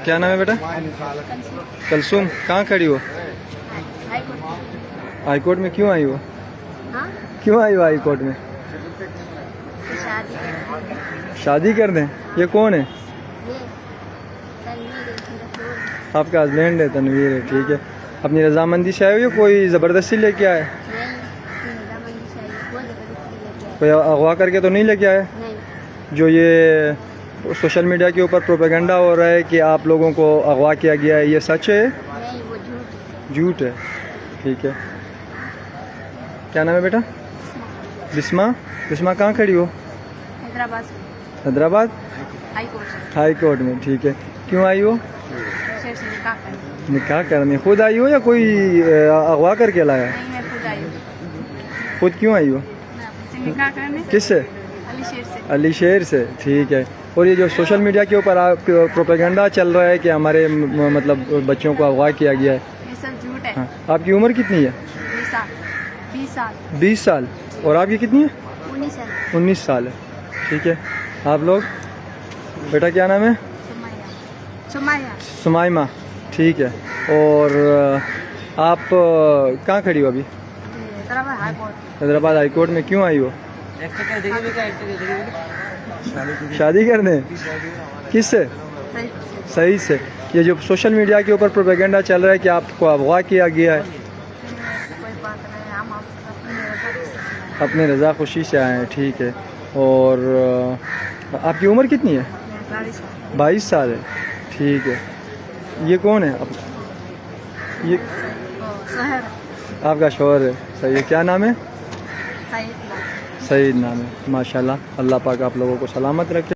کیا نام ہے بیٹا؟ کلثوم. کہاں کھڑی ہو؟ ہائی کورٹ میں کیوں آئی ہو؟ کیوں آئی ہو ہائی کورٹ میں؟ شادی کر دیں. یہ کون ہے؟ آپ کا ہسبینڈ ہے؟ تنویر ہے. ٹھیک ہے. اپنی رضامندی سے آئے ہو یا کوئی زبردستی لے کے آئے؟ کوئی اغوا کر کے تو نہیں لے کے آئے؟ جو یہ سوشل میڈیا کے اوپر پروپیگنڈا ہو رہا ہے کہ آپ لوگوں کو اغوا کیا گیا ہے، یہ سچ ہے؟ جھوٹ ہے. ٹھیک ہے. کیا نام ہے بیٹا؟ بسما. بسما کہاں کھڑی ہو؟ حیدرآباد ہائی کورٹ میں. ٹھیک ہے. کیوں آئی ہو؟ نکاح کرنے. خود آئی ہو یا کوئی اغوا کر کے لایا؟ خود کیوں آئی ہو؟ کس سے؟ علی شیر سے. ٹھیک ہے. اور یہ جو سوشل میڈیا کے اوپر پروپیگنڈا چل رہا ہے کہ ہمارے مطلب بچوں کو اغوا کیا گیا ہے، یہ سب جھوٹ ہے. ہاں. آپ کی عمر کتنی ہے؟ 20 سال. اور آپ کی کتنی ہے؟ 19 سال ہے. ٹھیک ہے. آپ لوگ؟ بیٹا کیا نام ہے؟ سمائمہ. ٹھیک ہے. اور آپ کہاں کھڑی ہو ابھی؟ حیدرآباد ہائی کورٹ میں. کیوں آئی ہو؟ شادی کرنے. کس سے؟ صحیح سے. یہ جو سوشل میڈیا کے اوپر پروپیگنڈا چل رہا ہے کہ آپ کو اغوا کیا گیا ہے، اپنے رضا خوشی سے آئے ہیں. ٹھیک ہے. اور آپ کی عمر کتنی ہے؟ 22 سال ہے. ٹھیک ہے. یہ کون ہے؟ یہ آپ کا شوہر ہے. صحیح ہے. کیا نام ہے؟ سعید نام ہے. ماشاءاللہ. اللہ پاک آپ لوگوں کو سلامت رکھے.